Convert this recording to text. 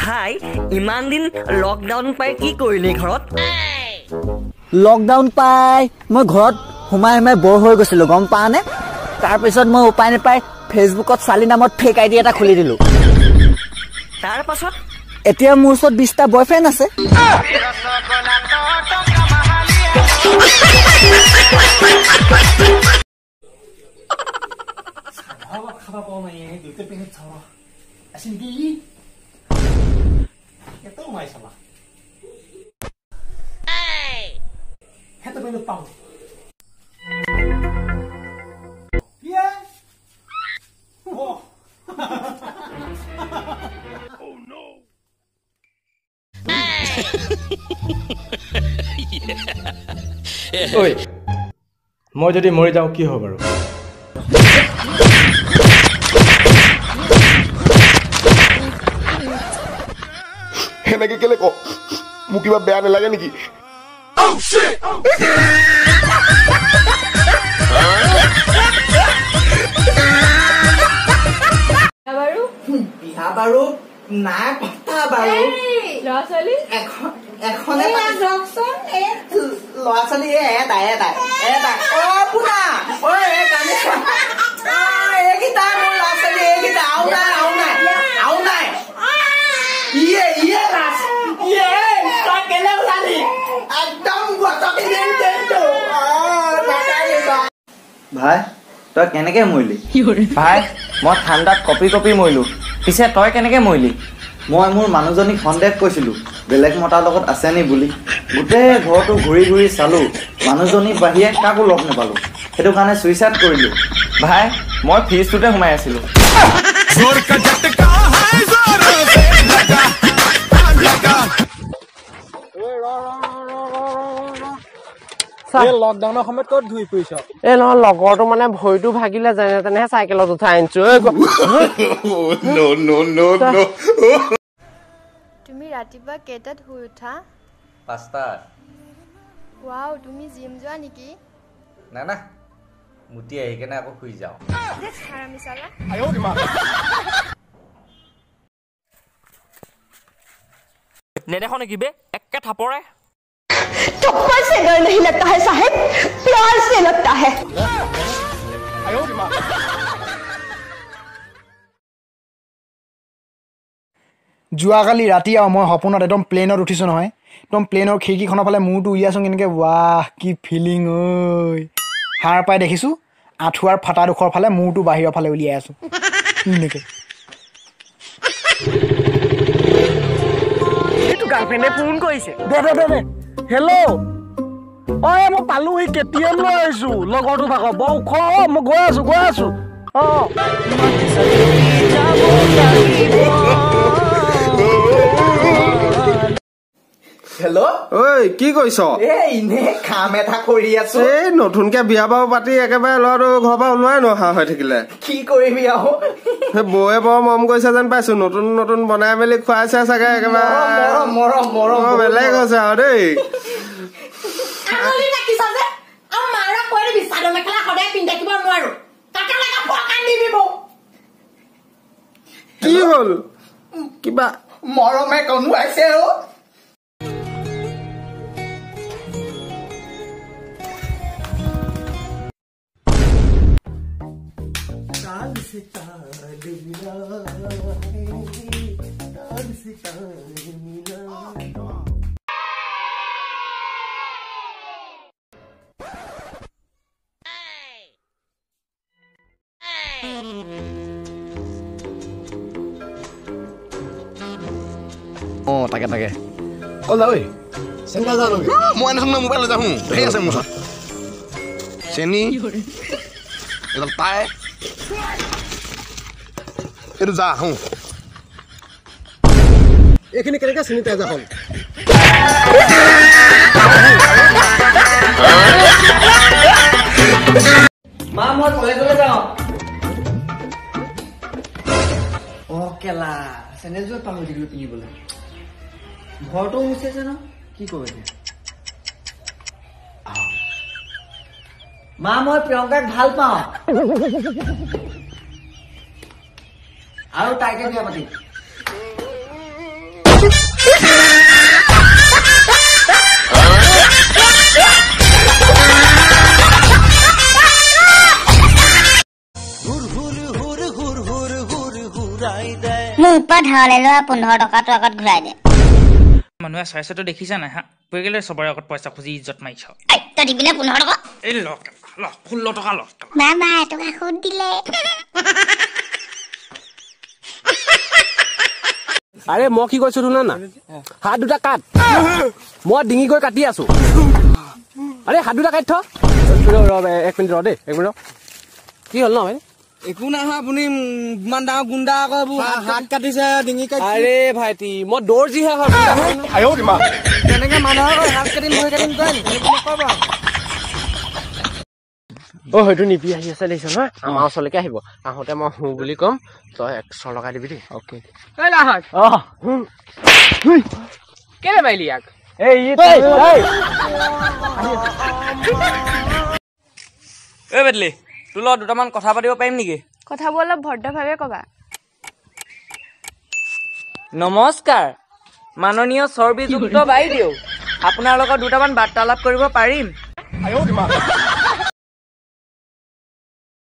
ভাই ইমান দিন লকডাউন পাই কি কৰিলি ঘৰত লকডাউন পাই মই ঘৰত সোমাই বৰ হৈ গৈছিলো গম পা নে তাৰ পিছত মই উপায় নাপাই ফেচবুকত চালি নামত ফেক আইডি এটা খুলি দিলো তাৰ পাছত এতিয়া মোৰ ওচৰত 20টা বয়ফ্ৰেণ্ড আছে খাবা পাও নাই দুতে পেনে চাও আসিন কি এত মাই চালা হেত পেনে পাও ইয়া ও oh no oi মই যদি মৰি যাও কি হ'ব বাৰু এনেকে কেলে ক মোক কিবা বেয়া নালাগে নেকি বিহা বাৰু নাই কথা বাৰু ল'ৰা ছোৱালী এখনে ল'ৰা ছোৱালী এটা অ পুনা ঐ কানে এইকেইটা মোৰ ল'ৰা ছোৱালী এইকেইটা আও নাই ইয়ে লাছ ইয়ে তই কেলে ওলালি একদম গছকি দেনটো ভাই তই কেনেকে মৰিলি ভাই মই ঠাণ্ডাত কপি মৰিলো পিছে তই কেনেকে মৰিলি মই মোৰ মানুহজনীক সন্দেহ কৈছিলো বেলেগ মতাৰ লগত আছে নি বুলি গোটেই ঘৰটো ঘূৰি চালো মানুহজনী বাহিৰে কাকো লগ নাপালো সেইটো কাৰণে সুইচাইড কৰিলো ভাই মই ফ্ৰিজটোতে সোমাই আছিলো লকডাউনৰ সময়ত ক'ত ঘূৰি ফুৰিছ নহয় লগৰটো মানে ভৰিটো ভাগিলে যেনে তেনেহে চাইকেলত উঠাই আনিছো তুমি ৰাতিপুৱা কেইটাত শুই উঠা 5টাত ৱাও তুমি জিম যোৱা নেকি না মুটি আহি কেনে আকৌ শুই যাওঁ নেদেখ নেকি বে একে থাপৰে थप्पड़ से डर नहीं लगता है साहब प्यार से लगता है যোৱাকালি ৰাতি মই সপোনত একদম প্লেনত উঠিছো নহয় একদম প্লেনৰ খিৰিকীখনৰ ফালে মূৰটো উৰি আছো কেনেকৈ ৱাহ কি ফিলিং ঐ সাৰ পাই দেখিছো আঁঠুৱাৰ ফাটা দুখৰ ফালে মূৰটো বাহিৰৰ ফালে উলিয়াই আছো এনেকৈ এইটো গাৰ্লফ্ৰেণ্ডে ফোন কৰিছে দে হেল্ল' ঐ মই পালো এই কেটিএম লৈ আহিছো লগৰটো ভাগৰ বৰ ওখ মই গৈ আছো হেল্ল' ঐ কি কৈছ এনে কাম এটা কৰি আছো এই নতুনকে বিয়া বাৰু পাতি একেবাৰে ল'ৰাটো ঘৰৰ পৰা ওলোৱাই নহা হৈ থাকিলে কি কৰিবি আও বৌয়ে বৰ মৰম কৰিছে যেন পাইছো নতুন বনাই মেলি খুৱাইছে চাগে একেবাৰে মৰম বেলেগ হৈছে আৰু দেই কি হ'ল কিবা মৰমে কন্দুৱাইছে অ তাকে ওলা ঐ চেন্টাৰ যা লবি মই এনে মোবাইল যাওঁ সেই আছে মোৰ চেনি এডাল পাই এইটো যা হওঁ এইখিনি কেনেকৈ চিনি পাই যা হ'ল মা মই কলেজলৈ যাওঁ অ কেলা চেনেলযোৰ পাহৰি থাকিলো পিন্ধিবলৈ ঘৰটো মুচি আছে ন কি কৰিবি মা মই প্ৰিয়ংকাক ভাল পাওঁ আৰু তাইকে বিয়া পাতিম মোৰ পৰা ধাৰলৈ লোৱা 15 টকাটো আগত ঘূৰাই দে মানুহে চাইছেতো দেখিছা নাই হা পৰি গেলে চবৰে আগত পইচা খুজি ইজ্জত মাৰিছ তই দিবিনে 15 টকা এই ল 16 টকা ল মামা টকা খুদ দিলে আৰে মই কি কৈছো শুনা না হাত দুটা কাট মই ডিঙি গৈ কাটি আছো আৰে হাত দুটা কাটি থ এক মিনিট ৰ দেই এক মিনিট কি হ'ল ন ভাই একো নহয় আপুনি ইমান ডাঙৰ গুণ্ডা আকৌ হাত কাটিছে ডিঙি কাটিছে আৰে ভাইটি মই দৰ্জিহে হয় তেনেকে মানুহৰ হাত কাটিম ভৰি কাটিম তই নকবা অ হয়তো নিপি আহি আছে দেখিছ নহয় আমাৰ ওচৰলৈকে আহিব আহোঁতে মই হু বুলি ক'ম তই 100 লগাই দিবি দেই অ'কে এই লাহক কেলে মাৰিলি ইয়াক এই বেদলি তোৰ লগত দুটামান কথা পাতিব পাৰিম নেকি কথাবোৰ অলপ ভদ্ৰভাৱে ক'বা নমস্কাৰ মাননীয় চৰ্বিযুক্ত বাইদেউ আপোনাৰ লগত দুটামান বাৰ্তালাপ কৰিব পাৰিম